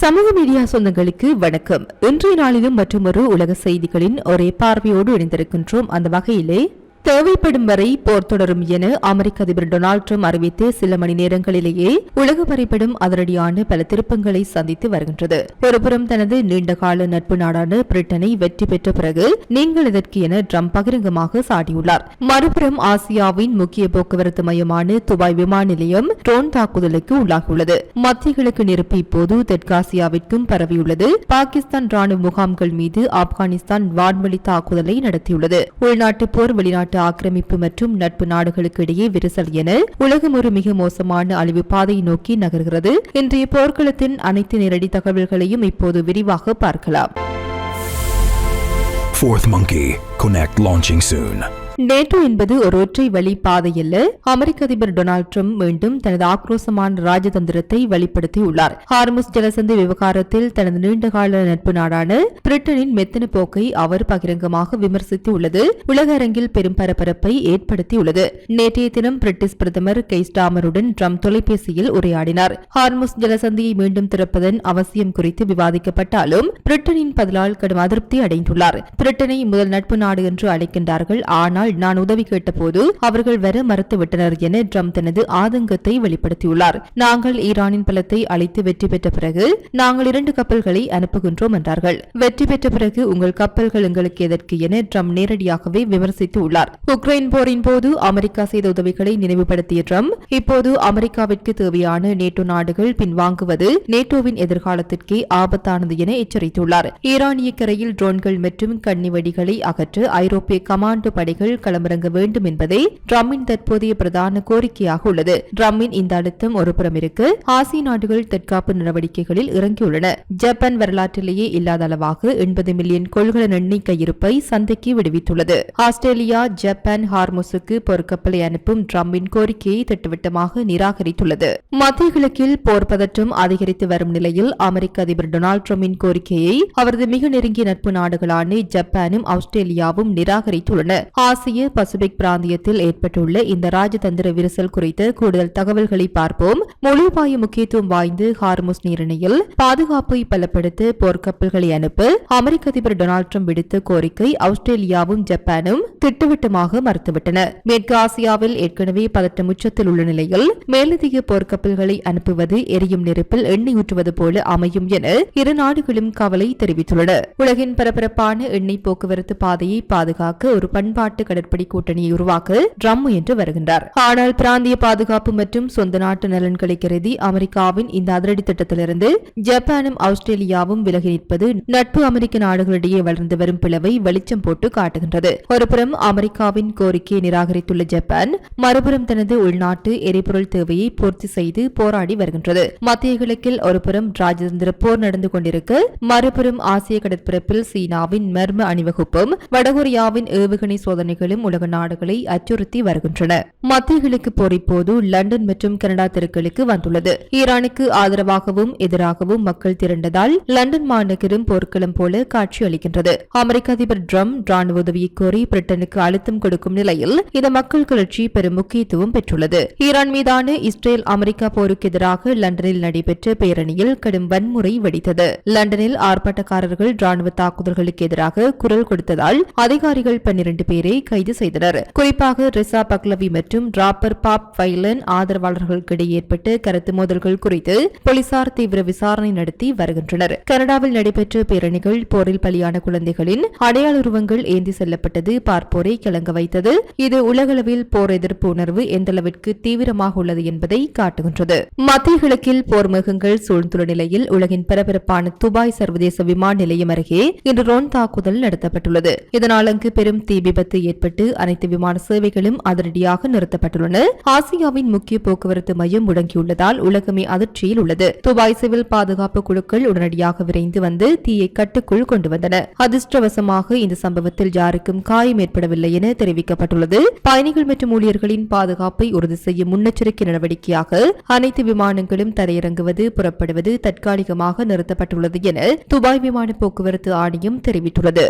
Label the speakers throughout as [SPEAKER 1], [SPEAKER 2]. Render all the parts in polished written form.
[SPEAKER 1] சமூக மீடியா சொந்தங்களுக்கு வணக்கம். இன்றைய நாளிலும் மற்றொரு உலக செய்திகளின் ஒரே பார்வையோடு இணைந்திருக்கின்றோம். அந்த வகையிலே தேவைப்படும் வரை போர் தொடரும் என அமெரிக்க அதிபர் டொனால்டு ட்ரம்ப் அறிவித்து சில மணி நேரங்களிலேயே உலக வரைபடம் அதிரடியான பல திருப்பங்களை சந்தித்து வருகின்றது. ஒருபுறம் தனது நீண்டகால நட்பு நாடான பிரிட்டனை வெற்றி பெற்ற பிறகு நீங்கள் இதற்கு என ட்ரம்ப் பகிரங்கமாக சாடியுள்ளார். மறுபுறம் ஆசியாவின் முக்கிய போக்குவரத்து மையமான துபாய் விமான நிலையம் ட்ரோன் தாக்குதலுக்கு உள்ளாகியுள்ளது. மத்திய கிழக்கு நெருப்பு இப்போது தெற்காசியாவிற்கும் பரவியுள்ளது. பாகிஸ்தான் ராணுவ முகாம்கள் மீது ஆப்கானிஸ்தான் வான்வழி தாக்குதலை நடத்தியுள்ளது. உள்நாட்டு போர், வெளிநாட்டு ஆக்கிரமிப்பு மற்றும் நட்பு நாடுகளுக்கு இடையே விரிசல் என உலகம் ஒரு மிக மோசமான அழிவு பாதையை நோக்கி நகர்கிறது. இன்றைய போர்க்களத்தின் அனைத்து நேரடி தகவல்களையும் இப்போது விரிவாக பார்க்கலாம்.
[SPEAKER 2] Fourth Monkey Connect launching soon.
[SPEAKER 1] NATO என்பது ஒரு ஒற்றை வழி பாதையல்ல. அமெரிக்க அதிபர் டொனால்டு ட்ரம்ப் மீண்டும் தனது ஆக்ரோஷமான ராஜதந்திரத்தை வெளிப்படுத்தியுள்ளார். ஹார்முஸ் ஜலசந்தி விவகாரத்தில் தனது நீண்டகால நட்பு நாடான பிரிட்டனின் மெத்தன போக்கை அவர் பகிரங்கமாக விமர்சித்துள்ளது உலக அரங்கில் பெரும் பரபரப்பை ஏற்படுத்தியுள்ளது. நேற்றைய தினம் பிரிட்டிஷ் பிரதமர் கெய்ர் ஸ்டார்மருடன் ட்ரம்ப் தொலைபேசியில் உரையாடினார். ஹார்முஸ் ஜலசந்தியை மீண்டும் திறப்பதன் அவசியம் குறித்து விவாதிக்கப்பட்டாலும் பிரிட்டனின் பதிலால் கடும் அதிருப்தி அடைந்துள்ளார். பிரிட்டனை முதல் நட்பு நாடு என்று அழைக்கின்றார்கள், ஆனால் நான் உதவி கேட்டபோது அவர்கள் வர மறுத்துவிட்டனர் என ட்ரம்ப் தனது ஆதங்கத்தை வெளிப்படுத்தியுள்ளார். நாங்கள் ஈரானின் பலத்தை அழித்து வெற்றி பெற்ற பிறகு நாங்கள் 2 கப்பல்களை அனுப்புகின்றோம் என்றார்கள். வெற்றி பெற்ற பிறகு உங்கள் கப்பல்கள் எங்களுக்கு எதற்கு என ட்ரம்ப் நேரடியாகவே விமர்சித்துள்ளார். உக்ரைன் போரின் போது அமெரிக்கா செய்த உதவிகளை நினைவுபடுத்திய ட்ரம்ப் இப்போது அமெரிக்காவிற்கு தேவையான நேட்டோ நாடுகள் பின்வாங்குவது நேட்டோவின் எதிர்காலத்திற்கே ஆபத்தானது என எச்சரித்துள்ளார். ஈரானிய கரையில் ட்ரோன்கள் மற்றும் கண்ணி வெடிகளை அகற்ற ஐரோப்பிய கமாண்டோ படைகள் களமிறங்க வேண்டும் என்பதே ட்ரம்பின் தற்போதைய பிரதான கோரிக்கையாக உள்ளது. ட்ரம்பின் இந்த அழுத்தம் ஒருபுறம் இருக்கு, ஆசிய நாடுகள் தற்காப்பு நடவடிக்கைகளில் இறங்கியுள்ளன. ஜப்பான் வரலாற்றிலேயே இல்லாத அளவாக 80 மில்லியன் கொள்கலன் எண்ணெய் கையிருப்பை சந்தைக்கு விடுவித்துள்ளது. ஆஸ்திரேலியா, ஜப்பான் ஹார்முஸுக்கு போர்க்கப்பலை அனுப்பும் ட்ரம்பின் கோரிக்கையை திட்டவட்டமாக நிராகரித்துள்ளது. மத்திய கிழக்கில் போர் பதற்றம் அதிகரித்து வரும் நிலையில் அமெரிக்க அதிபர் டொனால்டு ட்ரம்பின் கோரிக்கையை அவரது மிக நெருங்கிய நட்பு நாடுகளான ஜப்பானும் ஆஸ்திரேலியாவும் நிராகரித்துள்ளன. ஆசிய பசிபிக் பிராந்தியத்தில் ஏற்பட்டுள்ள இந்த ராஜதந்திர விரிசல் குறித்த கூடுதல் தகவல்களை பார்ப்போம். மூலோபாய முக்கியத்துவம் வாய்ந்த ஹார்முஸ் நீரிணையில் பாதுகாப்பை பலப்படுத்த போர்க்கப்பல்களை அனுப்ப அமெரிக்க அதிபர் டொனால்டு ட்ரம்ப் விடுத்த கோரிக்கை ஆஸ்திரேலியாவும் ஜப்பானும் திட்டவட்டமாக மறுத்துவிட்டன. மேற்கு ஆசியாவில் ஏற்கனவே பதட்டம் உச்சத்தில் உள்ள நிலையில் மேலதிக போர்க்கப்பல்களை அனுப்புவது எரியும் நெருப்பில் எண்ணெய் ஊற்றுவது போல அமையும் என இரு நாடுகளும் கவலை தெரிவித்துள்ளன. உலகின் பரபரப்பான எண்ணெய் போக்குவரத்து பாதையை பாதுகாக்க ஒரு பண்பாட்டு கடற்படை கூட்டணியை உருவாக்க ட்ரம்ப் முயன்று வருகின்றார். ஆனால் பிராந்திய பாதுகாப்பு மற்றும் சொந்த நாட்டு நலன்களை கருதி அமெரிக்காவின் இந்த அதிரடி திட்டத்திலிருந்து ஜப்பானும் ஆஸ்திரேலியாவும் விலகி நிற்பது நட்பு அமெரிக்க நாடுகளிடையே வளர்ந்து வரும் பிளவை வெளிச்சம் போட்டு காட்டுகின்றது. ஒருபுறம் அமெரிக்காவின் கோரிக்கையை நிராகரித்துள்ள ஜப்பான், மறுபுறம் தனது உள்நாட்டு எரிபொருள் தேவையை பூர்த்தி செய்து போராடி வருகின்றது. மத்திய கிழக்கில் ஒருபுறம் ராஜதந்திர போர் நடந்து கொண்டிருக்க, மறுபுறம் ஆசிய கடற்பரப்பில் சீனாவின் மர்ம அணிவகுப்பும் வடகொரியாவின் ஏவுகணை சோதனைகளும் உலக நாடுகளை அச்சுறுத்தி வருகின்றன. மத்திய கிழக்கு போர் இப்போது லண்டன் மற்றும் கனடா தெருக்களுக்கு வந்துள்ளது. ஈரானுக்கு ஆதரவாகவும் எதிராகவும் மக்கள் திரண்டதால் லண்டன் மாநகரம் போர்க்களம் போல காட்சியளிக்கின்றது. அமெரிக்க அதிபர் ட்ரம்ப் ராணுவ உதவியை கோரி பிரிட்டனுக்கு அழுத்தம் கொடுக்கும் நிலையில் இந்த மக்கள் கிளர்ச்சி பெரும் முக்கியத்துவம் பெற்றுள்ளது. ஈரான் மீதான இஸ்ரேல் அமெரிக்கா போருக்கு எதிராக லண்டனில் நடைபெற்ற பேரணியில் கடும் வன்முறை வெடித்தது. லண்டனில் ஆர்ப்பாட்டக்காரர்கள் ராணுவ தாக்குதல்களுக்கு எதிராக குரல் கொடுத்ததால் அதிகாரிகள் 12 பேரை கைது செய்தனர். குறிப்பாக ரிசா பக்லவி மற்றும் ராப்பர் பாப் வைலன் ஆதரவாளர்களுக்கிடையே ஏற்பட்ட கருத்து மோதல்கள் குறித்து போலீசார் தீவிர விசாரணை நடத்தி வருகின்றனர். கனடாவில் நடைபெற்ற பேரணிகள் போரில் பலியான குழந்தைகளின் அடையாள உருவங்கள் ஏந்தி செல்லப்பட்டது பார்ப்போரை கிளங்க வைத்தது. இது உலகளவில் போர் எதிர்ப்பு உணர்வு எந்தளவிற்கு தீவிரமாக உள்ளது என்பதை காட்டுகின்றது. மத்திய கிழக்கில் போர் மேகங்கள் சூழ்ந்துள்ள நிலையில் உலகின் பரபரப்பான துபாய் சர்வதேச விமான நிலையம் அருகே இன்று ட்ரோன் தாக்குதல் நடத்தப்பட்டுள்ளது. இதனால் அங்கு பெரும் தீ விபத்து ஏற்பட்டு அனைத்து விமான சேவைகளும் அதிரடியாக நிறுத்தப்பட்டுள்ளன. ஆசியாவின் முக்கிய போக்குவரத்து மையம் முடங்கியுள்ளதால் உலகமே அதிர்ச்சியில் உள்ளது. துபாய் சிவில் பாதுகாப்பு குழுக்கள் உடனடியாக விரைந்து வந்து தீயை கட்டுக்குள் கொண்டு வந்தன. அதிர்ஷ்டவசமாக இந்த சம்பவத்தில் யாருக்கும் காயம் ஏற்படவில்லை என தெரிவிக்கப்பட்டுள்ளது. பயணிகள் மற்றும் ஊழியர்களின் பாதுகாப்பை உறுதி செய்யும் முன்னெச்சரிக்கை நடவடிக்கையாக அனைத்து விமானங்களும் தரையிறங்குவது புறப்படுவது தற்காலிகமாக நிறுத்தப்பட்டுள்ளது என துபாய் விமான போக்குவரத்து ஆணையம் தெரிவித்துள்ளது.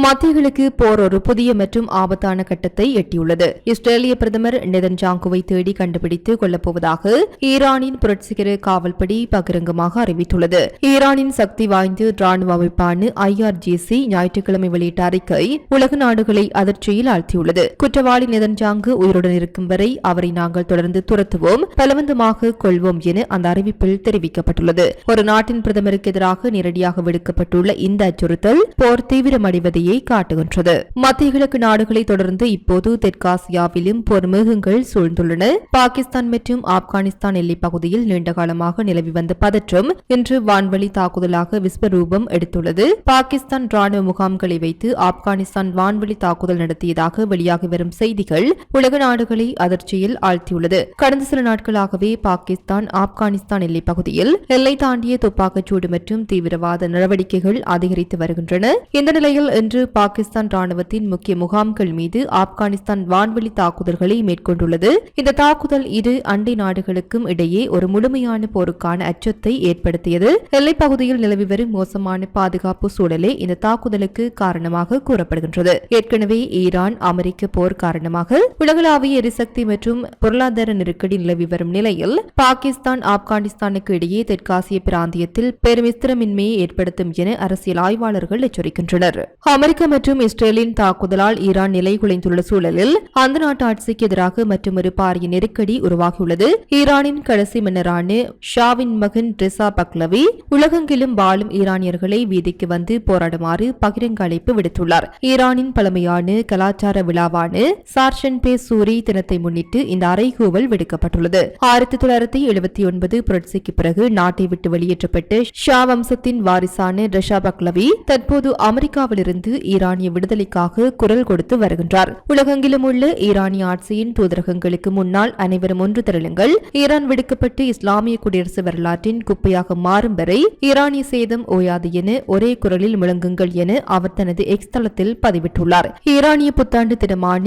[SPEAKER 1] மத்திய போர் ஒரு புதிய மற்றும் ஆபத்தான கட்டத்தை எட்டியுள்ளது. இஸ்ரேலிய பிரதமர் நெதன்யாகுவை தேடி கண்டுபிடித்து கொள்ளப்போவதாக ஈரானின் புரட்சிகர காவல்படை பகிரங்கமாக அறிவித்துள்ளது. ஈரானின் சக்தி வாய்ந்த ராணுவ அமைப்பான IRGC ஞாயிற்றுக்கிழமை வெளியிட்ட அறிக்கை உலக நாடுகளை அதிர்ச்சியில் ஆழ்த்தியுள்ளது. குற்றவாளி நெதன்யாகு உயிருடன் இருக்கும் வரை அவரை நாங்கள் தொடர்ந்து துரத்துவோம், பலவந்தமாக கொள்வோம் என அந்த அறிவிப்பில் தெரிவிக்கப்பட்டுள்ளது. ஒரு நாட்டின் பிரதமருக்கு எதிராக நேரடியாக விடுக்கப்பட்டுள்ள இந்த அச்சுறுத்தல் போர் தீவிரமடைவதை காட்டுகின்றது. மத்திய கிழக்கு நாடுகளை தொடர்ந்து இப்போது தெற்காசியாவிலும் போர் மேகங்கள் சூழ்ந்துள்ளன. பாகிஸ்தான் மற்றும் ஆப்கானிஸ்தான் எல்லைப் பகுதியில் நீண்டகாலமாக நிலவி வந்த பதற்றம் இன்று வான்வழி தாக்குதலாக விஸ்வரூபம் எடுத்துள்ளது. பாகிஸ்தான் ராணுவ முகாம்களை வைத்து ஆப்கானிஸ்தான் வான்வழி தாக்குதல் நடத்தியதாக வெளியாகி வரும் செய்திகள் உலக நாடுகளை அதிர்ச்சியில் ஆழ்த்தியுள்ளது. கடந்த சில நாட்களாகவே பாகிஸ்தான் ஆப்கானிஸ்தான் எல்லைப் பகுதியில் எல்லை தாண்டிய துப்பாக்கிச்சூடு மற்றும் தீவிரவாத நடவடிக்கைகள் அதிகரித்து வருகின்றன. இந்த நிலையில் இன்று பாகிஸ்தான் ராணுவத்தின் முக்கிய முகாம்கள் மீது ஆப்கானிஸ்தான் வான்வெளி தாக்குதல்களை மேற்கொண்டுள்ளது. இந்த தாக்குதல் இரு அண்டை நாடுகளுக்கும் இடையே ஒரு முழுமையான போருக்கான அச்சத்தை ஏற்படுத்தியது. எல்லைப் பகுதியில் நிலவி வரும் மோசமான பாதுகாப்பு சூழலே இந்த தாக்குதலுக்கு காரணமாக கூறப்படுகின்றது. ஏற்கனவே ஈரான் அமெரிக்க போர் காரணமாக உலகளாவிய எரிசக்தி மற்றும் பொருளாதார நெருக்கடி நிலவி வரும் நிலையில் பாகிஸ்தான் ஆப்கானிஸ்தானுக்கு இடையே தெற்காசிய பிராந்தியத்தில் பெரும் ஸ்திரமின்மையை ஏற்படுத்தும் என அரசியல் ஆய்வாளர்கள் எச்சரிக்கின்றனர். அமெரிக்கா மற்றும் இஸ்ரேலின் தாக்குதலால் ஈரான் நிலை குலைந்துள்ள சூழலில் அந்த நாட்டு ஆட்சிக்கு எதிராக மற்றொரு பாரிய நெருக்கடி உருவாகியுள்ளது. ஈரானின் கடைசி மன்னரான ஷாவின் மகன் ரெசா பக்லவி உலகெங்கிலும் வாழும் ஈரானியர்களை வீதிக்கு வந்து போராடுமாறு பகிரங்க அழைப்பு விடுத்துள்ளார். ஈரானின் பழமையான கலாச்சார விழாவான சார்ஷன்பே சூரி தினத்தை முன்னிட்டு இந்த அறைகூவல் விடுக்கப்பட்டுள்ளது. 1979 புரட்சிக்கு பிறகு நாட்டை விட்டு வெளியேற்றப்பட்ட ஷா வம்சத்தின் வாரிசான ரெஷா பக்லவி தற்போது அமெரிக்காவிலிருந்து ஈரானிய விடுதலைக்காக குரல் கொடுத்து வருகின்றார். உலகெங்கிலும் உள்ள ஈரானிய ஆட்சியின் தூதரகங்களுக்கு முன்னால் அனைவரும் ஒன்று திரளுங்கள், ஈரான் விடுக்கப்பட்டு இஸ்லாமிய குடியரசு வரலாற்றின் குப்பையாக மாறும் வரை ஈரானிய சேதம் ஓயாது என ஒரே குரலில் முழங்குங்கள் என அவர் தனது எக்ஸ் தளத்தில் பதிவிட்டுள்ளார். ஈரானிய புத்தாண்டு தினமான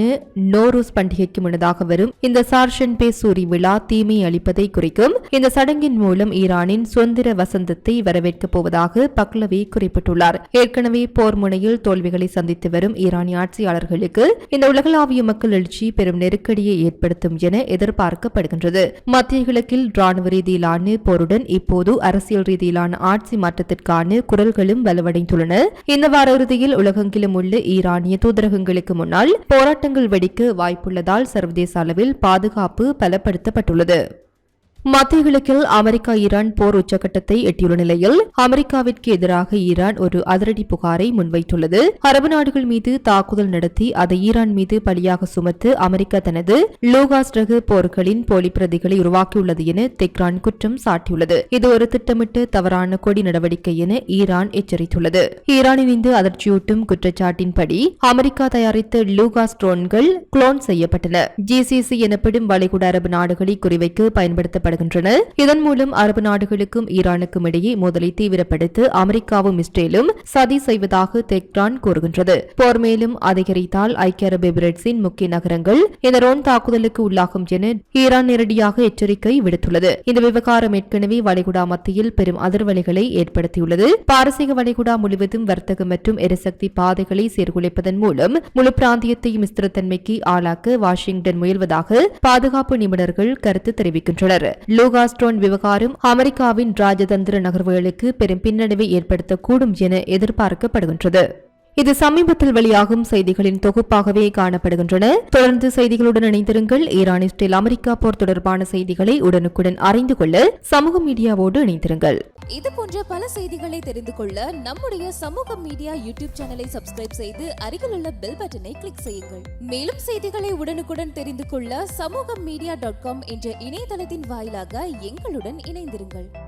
[SPEAKER 1] நோரூஸ் பண்டிகைக்கு முன்னதாக வரும் இந்த சார்ஷன்பே சூரி விழா தீமை அளிப்பதை குறிக்கும். இந்த சடங்கின் மூலம் ஈரானின் சுதந்திர வசந்தத்தை வரவேற்கப் போவதாக பக்லவி குறிப்பிட்டுள்ளார். ஏற்கனவே போர் முனையில் தோல்விகளை சந்தித்து வரும் ஈரானிய ஆட்சியாளர்களுக்கு இந்த உலகளாவிய மக்கள் எழுச்சி பெரும் நெருக்கடியை ஏற்படுத்தும் என எதிர்பார்க்கப்படுகின்றது. மத்திய கிழக்கில் ராணுவ ரீதியிலான போருடன் இப்போது அரசியல் ரீதியிலான ஆட்சி மாற்றத்திற்கான குரல்களும் வலுவடைந்துள்ளன. இந்த வார இறுதியில் உலகெங்கிலும் உள்ள ஈரானிய தூதரகங்களுக்கு முன்னால் போராட்டங்கள் வெடிக்க வாய்ப்புள்ளதால் சர்வதேச அளவில் பாதுகாப்பு பலப்படுத்தப்பட்டுள்ளது. மத்திய கிழக்கில் அமெரிக்கா ஈரான் போர் உச்சகட்டத்தை எட்டியுள்ள நிலையில் அமெரிக்காவிற்கு எதிராக ஈரான் ஒரு அதிரடி புகாரை முன்வைத்துள்ளது. அரபு நாடுகள் மீது தாக்குதல் நடத்தி அதை ஈரான் மீது பழியாக சுமத்து அமெரிக்கா தனது லூகாஸ் ரக போர்களின் போலி பிரதிகளை உருவாக்கியுள்ளது என தெஹ்ரான் குற்றம் சாட்டியுள்ளது. இது ஒரு திட்டமிட்ட தவறான கொடி நடவடிக்கை என ஈரான் எச்சரித்துள்ளது. ஈரானின் இந்த அதிர்ச்சியூட்டும் குற்றச்சாட்டின்படி அமெரிக்கா தயாரித்த லூகாஸ் ட்ரோன்கள் குளோன் செய்யப்பட்டன. GCC எனப்படும் வளைகுடா அரபு நாடுகளை குறிவைக்க பயன்படுத்தப்படும். இதன் மூலம் அரபு நாடுகளுக்கும் ஈரானுக்கும் இடையே மோதலை தீவிரப்படுத்த அமெரிக்காவும் இஸ்ரேலும் சதி செய்வதாக தெஹ்ரான் கூறுகின்றது. போர் மேலும் அதிகரித்தால் ஐக்கிய அரபு எமிரேட்ஸின் முக்கிய நகரங்கள் இந்த ரோன் தாக்குதலுக்கு உள்ளாகும் என ஈரான் நேரடியாக எச்சரிக்கை விடுத்துள்ளது. இந்த விவகாரம் ஏற்கனவே வளைகுடா மத்தியில் பெரும் அதிர்வலைகளை ஏற்படுத்தியுள்ளது. பாரசீக வளைகுடா முழுவதும் வர்த்தக மற்றும் எரிசக்தி பாதைகளை சீர்குலைப்பதன் மூலம் முழு பிராந்தியத்தையும் ஸ்திரத்தன்மைக்கு ஆளாக்க வாஷிங்டன் முயல்வதாக பாதுகாப்பு நிபுணர்கள் கருத்து தெரிவிக்கின்றனர். லூகாஸ்ட்ரோன் விவகாரம் அமெரிக்காவின் ராஜதந்திர நகர்வுகளுக்கு பெரும் பின்னடைவை ஏற்படுத்தக்கூடும் என எதிர்பார்க்கப்படுகின்றது. இது சமீபத்தில் வெளியாகும் செய்திகளின் தொகுப்பாகவே காணப்படுகின்றன. தொடர்ந்து செய்திகளுடன் இணைந்திருங்கள். ஈரான் இஸ்ரேல் அமெரிக்கா போர் தொடர்பான செய்திகளை உடனுக்குடன் அறிந்து கொள்ள சமூக மீடியாவோடு இணைந்திருங்கள்.
[SPEAKER 3] இது போன்ற பல செய்திகளை தெரிந்து கொள்ள நம்முடைய சமூக மீடியா யூடியூப் சேனலை சப்ஸ்கிரைப் செய்து அருகிலுள்ள பெல் பட்டனை கிளிக் செய்யுங்கள். மேலும் செய்திகளை உடனுக்குடன் தெரிந்து கொள்ள சமூகமீடியா.com என்ற இணையதளத்தின் வாயிலாக எங்களுடன் இணைந்திருங்கள்.